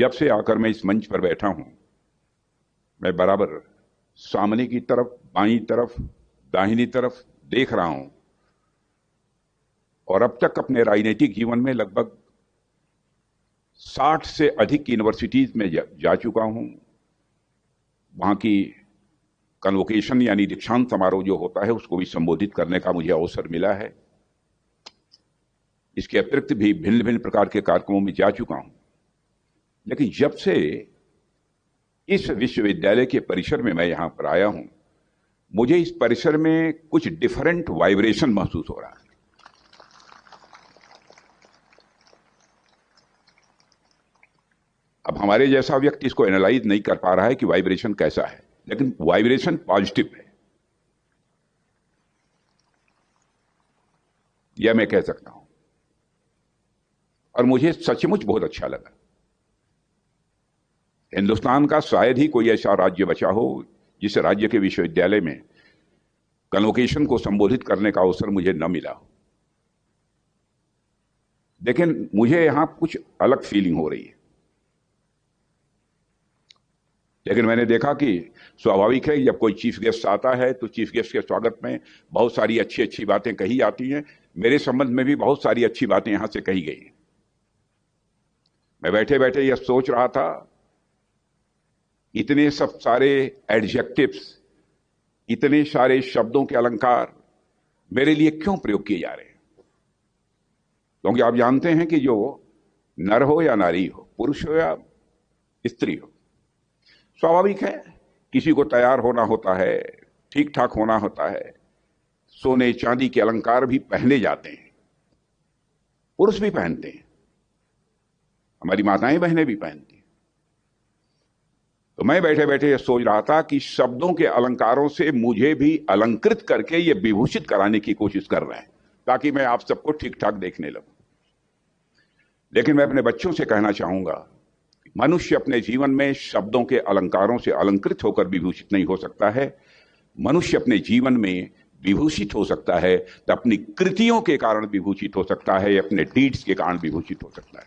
जब से आकर मैं इस मंच पर बैठा हूं, मैं बराबर सामने की तरफ, बाईं तरफ, दाहिनी तरफ देख रहा हूं और अब तक अपने राजनीतिक जीवन में लगभग 60 से अधिक यूनिवर्सिटीज में जा चुका हूं। वहां की कन्वोकेशन यानी दीक्षांत समारोह जो होता है उसको भी संबोधित करने का मुझे अवसर मिला है। इसके अतिरिक्त भी भिन्न भिन्न प्रकार के कार्यक्रमों में जा चुका हूं, लेकिन जब से इस विश्वविद्यालय के परिसर में मैं यहां पर आया हूं, मुझे इस परिसर में कुछ डिफरेंट वाइब्रेशन महसूस हो रहा है। अब हमारे जैसा व्यक्ति इसको एनालाइज नहीं कर पा रहा है कि वाइब्रेशन कैसा है, लेकिन वाइब्रेशन पॉजिटिव है, यह मैं कह सकता हूं। और मुझे सचमुच बहुत अच्छा लगा। हिंदुस्तान का शायद ही कोई ऐसा राज्य बचा हो जिस राज्य के विश्वविद्यालय में कन्वोकेशन को संबोधित करने का अवसर मुझे न मिला हो। लेकिन मुझे यहां कुछ अलग फीलिंग हो रही है। लेकिन मैंने देखा कि स्वाभाविक है, जब कोई चीफ गेस्ट आता है तो चीफ गेस्ट के स्वागत में बहुत सारी अच्छी अच्छी बातें कही जाती हैं। मेरे संबंध में भी बहुत सारी अच्छी बातें यहां से कही गई। मैं बैठे बैठे यह सोच रहा था, इतने सब सारे एडजेक्टिव्स, इतने सारे शब्दों के अलंकार मेरे लिए क्यों प्रयोग किए जा रहे हैं? क्योंकि आप जानते हैं कि जो नर हो या नारी हो, पुरुष हो या स्त्री हो, स्वाभाविक है किसी को तैयार होना होता है, ठीक ठाक होना होता है, सोने चांदी के अलंकार भी पहने जाते हैं, पुरुष भी पहनते हैं, हमारी माताएं बहनें भी पहनती हैं। तो मैं बैठे बैठे ये सोच रहा था कि शब्दों के अलंकारों से मुझे भी अलंकृत करके ये विभूषित कराने की कोशिश कर रहे हैं ताकि मैं आप सबको ठीक ठाक देखने लगूं। लेकिन मैं अपने बच्चों से कहना चाहूंगा, मनुष्य अपने जीवन में शब्दों के अलंकारों से अलंकृत होकर विभूषित नहीं हो सकता है। मनुष्य अपने जीवन में विभूषित हो सकता है तो अपनी कृतियों के कारण विभूषित हो सकता है, अपने डीड्स के कारण विभूषित हो सकता है।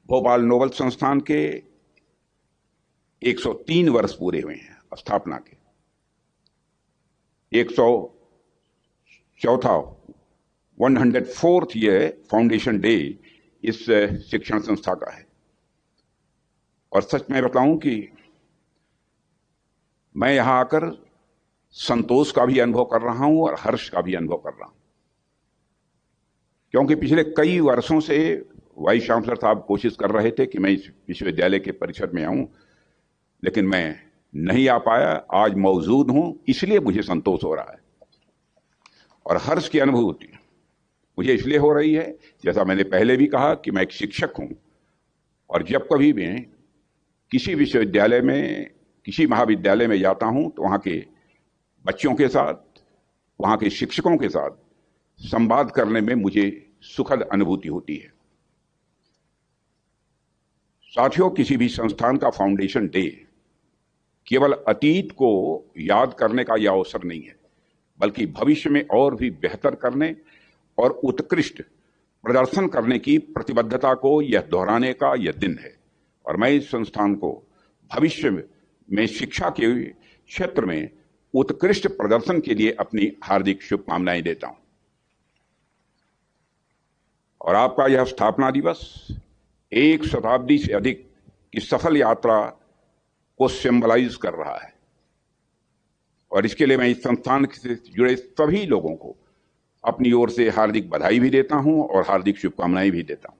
भोपाल नोबल संस्थान के 103 वर्ष पूरे हुए हैं स्थापना के। 104th ये फाउंडेशन डे इस शिक्षण संस्था का है। और सच में बताऊं कि मैं यहां आकर संतोष का भी अनुभव कर रहा हूं और हर्ष का भी अनुभव कर रहा हूं, क्योंकि पिछले कई वर्षों से वाइस चांसलर साहब कोशिश कर रहे थे कि मैं इस विश्वविद्यालय के परिसर में आऊं, लेकिन मैं नहीं आ पाया। आज मौजूद हूं, इसलिए मुझे संतोष हो रहा है। और हर्ष की अनुभूति मुझे इसलिए हो रही है, जैसा मैंने पहले भी कहा कि मैं एक शिक्षक हूं, और जब कभी भी किसी विश्वविद्यालय में, किसी महाविद्यालय में जाता हूं तो वहां के बच्चों के साथ, वहां के शिक्षकों के साथ संवाद करने में मुझे सुखद अनुभूति होती है। साथियों, किसी भी संस्थान का फाउंडेशन डे केवल अतीत को याद करने का यह अवसर नहीं है, बल्कि भविष्य में और भी बेहतर करने और उत्कृष्ट प्रदर्शन करने की प्रतिबद्धता को यह दोहराने का यह दिन है। और मैं इस संस्थान को भविष्य में शिक्षा के क्षेत्र में उत्कृष्ट प्रदर्शन के लिए अपनी हार्दिक शुभकामनाएं देता हूं। और आपका यह स्थापना दिवस 1 शताब्दी से अधिक की सफल यात्रा को सिंबलाइज कर रहा है, और इसके लिए मैं इस संस्थान से जुड़े सभी लोगों को अपनी ओर से हार्दिक बधाई भी देता हूं और हार्दिक शुभकामनाएं भी देता हूं।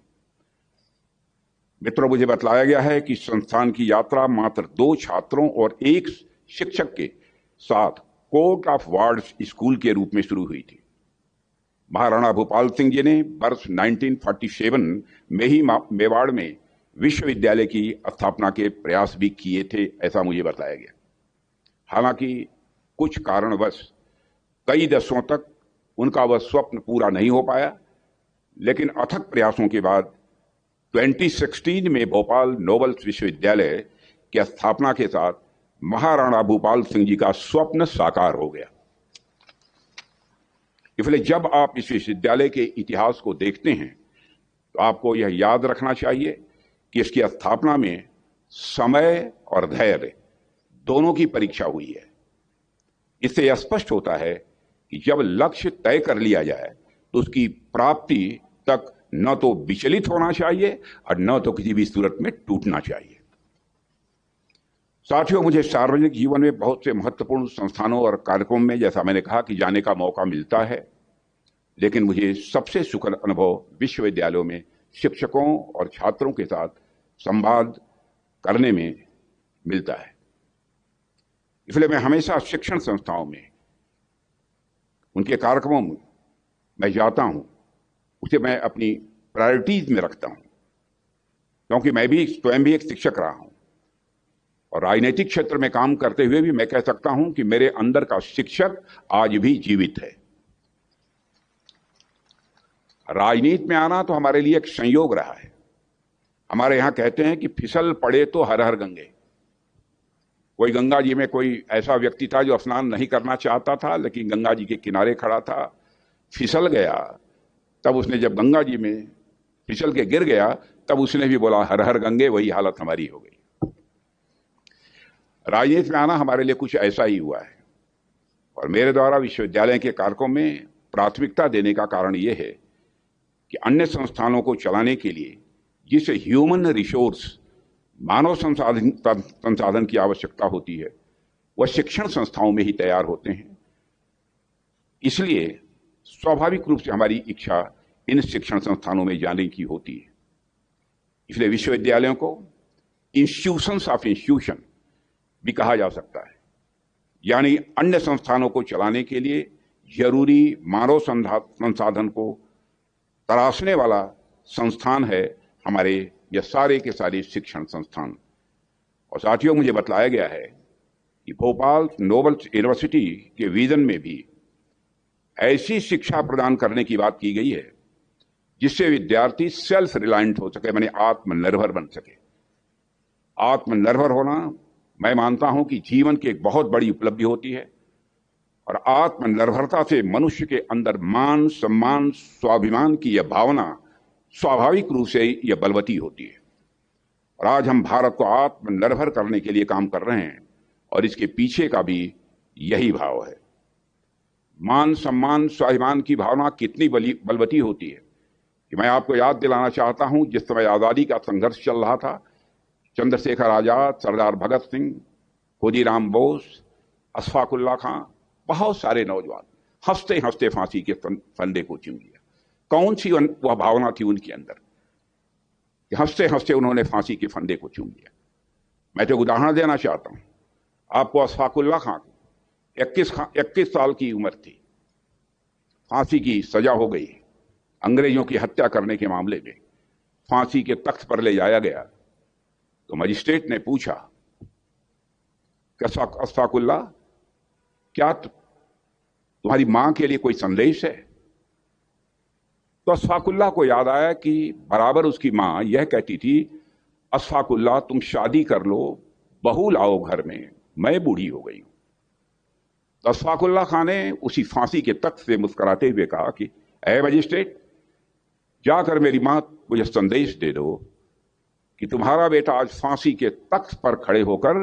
मित्रों, मुझे बतलाया गया है कि संस्थान की यात्रा मात्र 2 छात्रों और 1 शिक्षक के साथ कोर्ट ऑफ वार्ड्स स्कूल के रूप में शुरू हुई थी। महाराणा भूपाल सिंह जी ने वर्ष 1947 में ही मेवाड़ में विश्वविद्यालय की स्थापना के प्रयास भी किए थे, ऐसा मुझे बताया गया। हालांकि कुछ कारणवश कई दशकों तक उनका वह स्वप्न पूरा नहीं हो पाया, लेकिन अथक प्रयासों के बाद 2016 में भोपाल नोबल विश्वविद्यालय की स्थापना के साथ महाराणा भूपाल सिंह जी का स्वप्न साकार हो गया। इसलिए जब आप इस विश्वविद्यालय के इतिहास को देखते हैं तो आपको यह याद रखना चाहिए कि इसकी स्थापना में समय और धैर्य दोनों की परीक्षा हुई है। इससे यह स्पष्ट होता है कि जब लक्ष्य तय कर लिया जाए तो उसकी प्राप्ति तक न तो विचलित होना चाहिए और न तो किसी भी सूरत में टूटना चाहिए। साथियों, मुझे सार्वजनिक जीवन में बहुत से महत्वपूर्ण संस्थानों और कार्यक्रमों में, जैसा मैंने कहा, कि जाने का मौका मिलता है, लेकिन मुझे सबसे सुखद अनुभव विश्वविद्यालयों में शिक्षकों और छात्रों के साथ संवाद करने में मिलता है। इसलिए मैं हमेशा शिक्षण संस्थाओं में, उनके कार्यक्रमों में मैं जाता हूं, उसे मैं अपनी प्रायोरिटीज में रखता हूं, क्योंकि मैं भी स्वयं भी एक शिक्षक रहा हूं और राजनीतिक क्षेत्र में काम करते हुए भी मैं कह सकता हूं कि मेरे अंदर का शिक्षक आज भी जीवित है। राजनीति में आना तो हमारे लिए एक संयोग रहा है। हमारे यहां कहते हैं कि फिसल पड़े तो हर हर गंगे। कोई गंगा जी में कोई ऐसा व्यक्ति था जो स्नान नहीं करना चाहता था, लेकिन गंगा जी के किनारे खड़ा था, फिसल गया। तब उसने जब गंगा जी में फिसल के गिर गया, तब उसने भी बोला हर हर गंगे। वही हालत हमारी हो गई। राजनीति में आना हमारे लिए कुछ ऐसा ही हुआ है और मेरे द्वारा विश्वविद्यालय के कार्यक्रमों में प्राथमिकता देने का कारण यह है कि अन्य संस्थानों को चलाने के लिए जिस ह्यूमन रिसोर्स, मानव संसाधन की आवश्यकता होती है, वह शिक्षण संस्थाओं में ही तैयार होते हैं। इसलिए स्वाभाविक रूप से हमारी इच्छा इन शिक्षण संस्थानों में जाने की होती है। इसलिए विश्वविद्यालयों को इंस्टीट्यूशंस ऑफ इंस्टीट्यूशन भी कहा जा सकता है, यानी अन्य संस्थानों को चलाने के लिए जरूरी मानव संसाधन को तराशने वाला संस्थान है हमारे ये सारे के सारे शिक्षण संस्थान। और साथियों, मुझे बतलाया गया है कि भोपाल नोबल यूनिवर्सिटी के विजन में भी ऐसी शिक्षा प्रदान करने की बात की गई है जिससे विद्यार्थी सेल्फ रिलायंट हो सके, माने आत्मनिर्भर बन सके। आत्मनिर्भर होना, मैं मानता हूं कि जीवन की एक बहुत बड़ी उपलब्धि होती है और आत्मनिर्भरता से मनुष्य के अंदर मान, सम्मान, स्वाभिमान की यह भावना स्वाभाविक रूप से यह बलवती होती है। और आज हम भारत को आत्मनिर्भर करने के लिए काम कर रहे हैं और इसके पीछे का भी यही भाव है। मान, सम्मान, स्वाभिमान की भावना कितनी बलवती होती है कि मैं आपको याद दिलाना चाहता हूं, जिस समय आजादी का संघर्ष चल रहा था, चंद्रशेखर आजाद, सरदार भगत सिंह, खुदीराम बोस, अशफाक उल्लाह खां, बहुत सारे नौजवान हंसते हंसते फांसी के फंदे को चूम लिया। कौन सी वह भावना थी उनके अंदर कि हंसते हंसते उन्होंने फांसी के फंदे को चूम लिया। मैं तो उदाहरण देना चाहता हूं आपको। अशफाक उल्लाह खां 21 साल की उम्र थी, फांसी की सजा हो गई। अंग्रेजों की हत्या करने के मामले में फांसी के तख्त पर ले जाया गया तो मजिस्ट्रेट ने पूछा कि अशफाक उल्लाह, क्या तुम्हारी मां के लिए कोई संदेश है? तो अशफाक उल्लाह को याद आया कि बराबर उसकी मां यह कहती थी, अशफाक उल्लाह तुम शादी कर लो, बहू लाओ घर में, मैं बूढ़ी हो गई हूं। तो अशफाक उल्लाह खान ने उसी फांसी के तख्त से मुस्कुराते हुए कहा कि ऐ मजिस्ट्रेट, जाकर मेरी मां को यह संदेश दे दो कि तुम्हारा बेटा आज फांसी के तख्त पर खड़े होकर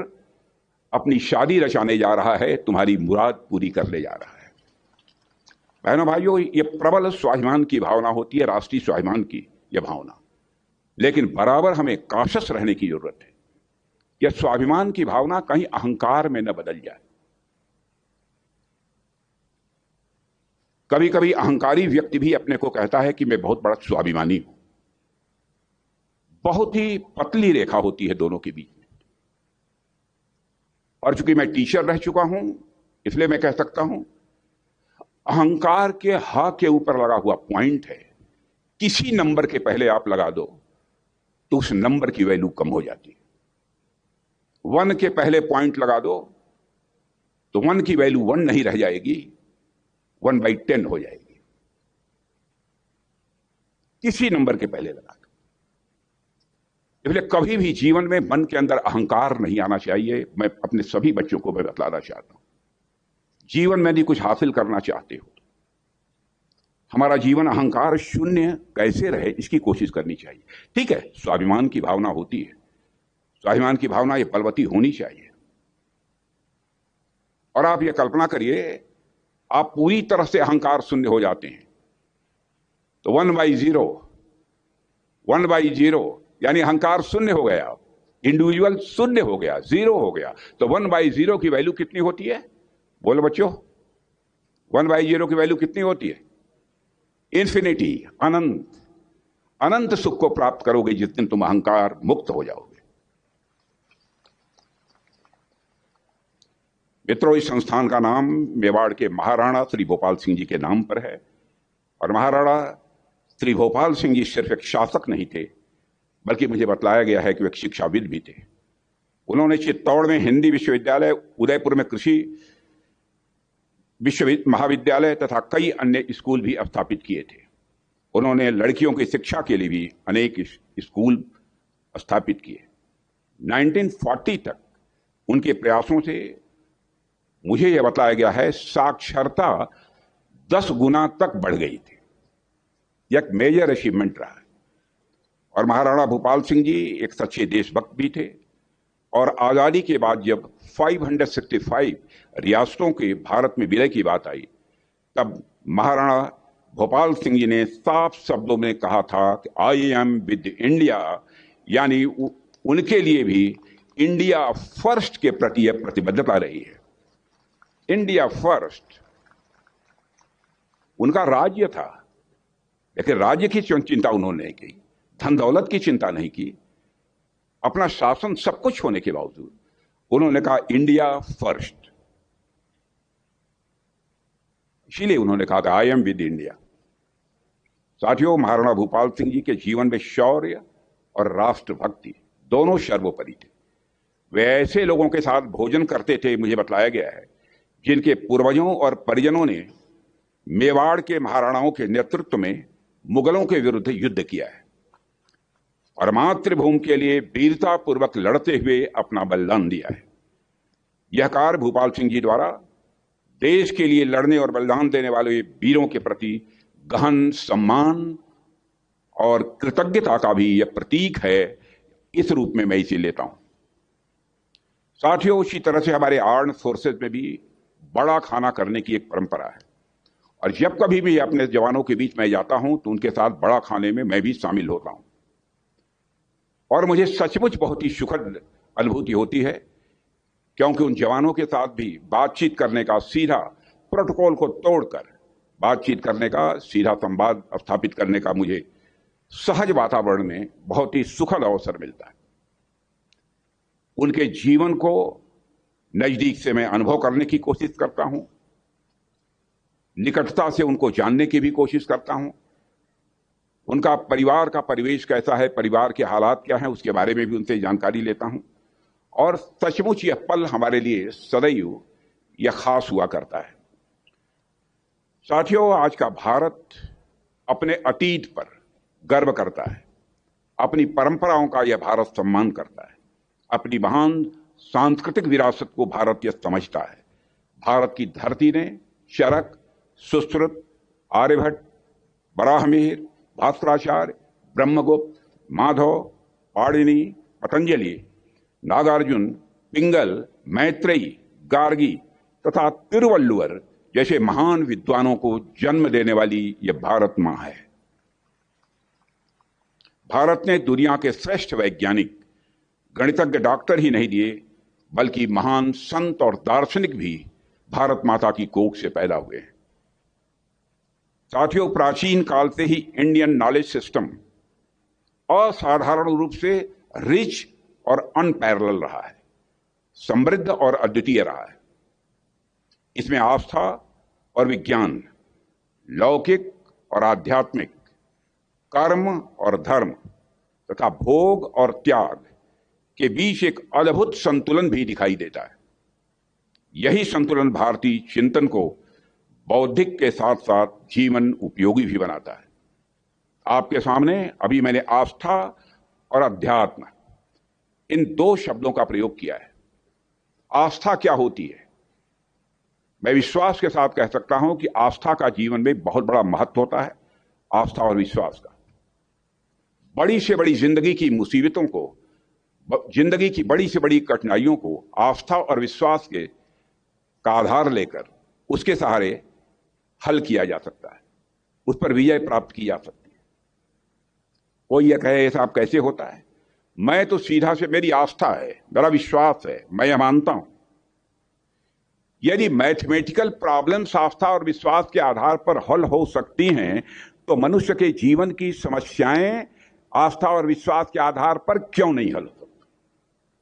अपनी शादी रचाने जा रहा है, तुम्हारी मुराद पूरी करने जा रहा है। बहनों भाइयों, ये प्रबल स्वाभिमान की भावना होती है, राष्ट्रीय स्वाभिमान की यह भावना। लेकिन बराबर हमें काशस रहने की जरूरत है। यह स्वाभिमान की भावना कहीं अहंकार में न बदल जाए। कभी कभी अहंकारी व्यक्ति भी अपने को कहता है कि मैं बहुत बड़ा स्वाभिमानी हूं। बहुत ही पतली रेखा होती है दोनों के बीच में। और चूंकि मैं टीचर रह चुका हूं, इसलिए मैं कह सकता हूं, अहंकार के हा के ऊपर लगा हुआ पॉइंट है, किसी नंबर के पहले आप लगा दो तो उस नंबर की वैल्यू कम हो जाती है। 1 के पहले पॉइंट लगा दो तो 1 की वैल्यू 1 नहीं रह जाएगी, 1/10 हो जाएगी। किसी नंबर के पहले लगा दो। इसलिए कभी भी जीवन में मन के अंदर अहंकार नहीं आना चाहिए। मैं अपने सभी बच्चों को मैं बतलाना चाहता हूं, जीवन में यदि कुछ हासिल करना चाहते हो हमारा जीवन अहंकार शून्य कैसे रहे इसकी कोशिश करनी चाहिए। ठीक है, स्वाभिमान की भावना होती है, स्वाभिमान की भावना ये बलवती होनी चाहिए। और आप ये कल्पना करिए, आप पूरी तरह से अहंकार शून्य हो जाते हैं तो 1/0 यानी अहंकार शून्य हो गया, इंडिविजुअल शून्य हो गया, 0 हो गया। तो 1/0 की वैल्यू कितनी होती है? बोलो बच्चों, 1/0 की वैल्यू कितनी होती है? इन्फिनिटी, अनंत। अनंत सुख को प्राप्त करोगे जिस दिन तुम अहंकार मुक्त हो जाओगे। मित्रों, इस संस्थान का नाम मेवाड़ के महाराणा श्री भोपाल सिंह जी के नाम पर है। और महाराणा श्री भोपाल सिंह जी सिर्फ एक शासक नहीं थे, बल्कि मुझे बतलाया गया है कि वे एक शिक्षाविद भी थे। उन्होंने चित्तौड़ में हिंदी विश्वविद्यालय, उदयपुर में कृषि महाविद्यालय तथा कई अन्य स्कूल भी स्थापित किए थे। उन्होंने लड़कियों की शिक्षा के लिए भी अनेक स्कूल स्थापित किए। 1940 तक उनके प्रयासों से मुझे यह बताया गया है साक्षरता 10 गुना तक बढ़ गई थी। यह एक मेजर अचीवमेंट रहा है। और महाराणा भूपाल सिंह जी एक सच्चे देशभक्त भी थे। और आजादी के बाद जब 565 रियासतों के भारत में विलय की बात आई, तब महाराणा भोपाल सिंह जी ने साफ शब्दों में कहा था कि आई एम विद इंडिया, यानी उनके लिए भी इंडिया फर्स्ट के प्रति यह प्रतिबद्धता रही है। इंडिया फर्स्ट उनका राज्य था, लेकिन राज्य की चिंता उन्होंने नहीं की, धन दौलत की चिंता नहीं की। अपना शासन सब कुछ होने के बावजूद उन्होंने कहा इंडिया फर्स्ट। इसीलिए उन्होंने कहा था आई एम विद इंडिया। साथियों, महाराणा भूपाल सिंह जी के जीवन में शौर्य और राष्ट्रभक्ति दोनों सर्वोपरि थे। वे ऐसे लोगों के साथ भोजन करते थे, मुझे बतलाया गया है, जिनके पूर्वजों और परिजनों ने मेवाड़ के महाराणाओं के नेतृत्व में मुगलों के विरुद्ध युद्ध किया है और मातृभूमि के लिए वीरता पूर्वक लड़ते हुए अपना बलिदान दिया है। यह कार्य भूपाल सिंह जी द्वारा देश के लिए लड़ने और बलिदान देने वाले वीरों के प्रति गहन सम्मान और कृतज्ञता का भी यह प्रतीक है। इस रूप में मैं इसे लेता हूं। साथियों, उसी तरह से हमारे आर्म्ड फोर्सेज में भी बड़ा खाना करने की एक परंपरा है। और जब कभी भी अपने जवानों के बीच में जाता हूं तो उनके साथ बड़ा खाने में मैं भी शामिल होता हूं। और मुझे सचमुच बहुत ही सुखद अनुभूति होती है, क्योंकि उन जवानों के साथ भी बातचीत करने का, सीधा प्रोटोकॉल को तोड़कर बातचीत करने का, सीधा संवाद स्थापित करने का मुझे सहज वातावरण में बहुत ही सुखद अवसर मिलता है। उनके जीवन को नजदीक से मैं अनुभव करने की कोशिश करता हूं, निकटता से उनको जानने की भी कोशिश करता हूं। उनका परिवार का परिवेश कैसा है, परिवार के हालात क्या हैं, उसके बारे में भी उनसे जानकारी लेता हूं। और सचमुच यह पल हमारे लिए सदैव यह खास हुआ करता है। साथियों, आज का भारत अपने अतीत पर गर्व करता है, अपनी परंपराओं का यह भारत सम्मान करता है, अपनी महान सांस्कृतिक विरासत को भारत यह समझता है। भारत की धरती ने चरक, सुश्रुत, आर्यभट्ट, वराहमिहिर, भास्कराचार्य, ब्रह्मगुप्त, माधव, पाणिनि, पतंजलि, नागार्जुन, पिंगल, मैत्रेयी, गार्गी तथा तिरुवल्लुवर जैसे महान विद्वानों को जन्म देने वाली यह भारत मां है। भारत ने दुनिया के श्रेष्ठ वैज्ञानिक, गणितज्ञ, डॉक्टर ही नहीं दिए, बल्कि महान संत और दार्शनिक भी भारत माता की कोख से पैदा हुए हैं। साथियों, प्राचीन काल से ही इंडियन नॉलेज सिस्टम असाधारण रूप से रिच और अनपैरेलल रहा है, समृद्ध और अद्वितीय रहा है। इसमें आस्था और विज्ञान, लौकिक और आध्यात्मिक, कर्म और धर्म तथा भोग और त्याग के बीच एक अद्भुत संतुलन भी दिखाई देता है। यही संतुलन भारतीय चिंतन को बौद्धिक के साथ साथ जीवन उपयोगी भी बनाता है। आपके सामने अभी मैंने आस्था और अध्यात्म, इन दो शब्दों का प्रयोग किया है। आस्था क्या होती है? मैं विश्वास के साथ कह सकता हूं कि आस्था का जीवन में बहुत बड़ा महत्व होता है। आस्था और विश्वास का बड़ी से बड़ी जिंदगी की मुसीबतों को, जिंदगी की बड़ी से बड़ी कठिनाइयों को आस्था और विश्वास के का आधार लेकर उसके सहारे हल किया जा सकता है, उस पर विजय प्राप्त की जा सकती है। कोई यह कहे ऐसा आप कैसे होता है, मैं तो सीधा से, मेरी आस्था है, मेरा विश्वास है, मैं यह मानता हूं यदि मैथमेटिकल प्रॉब्लम्स आस्था और विश्वास के आधार पर हल हो सकती हैं तो मनुष्य के जीवन की समस्याएं आस्था और विश्वास के आधार पर क्यों नहीं हल हो?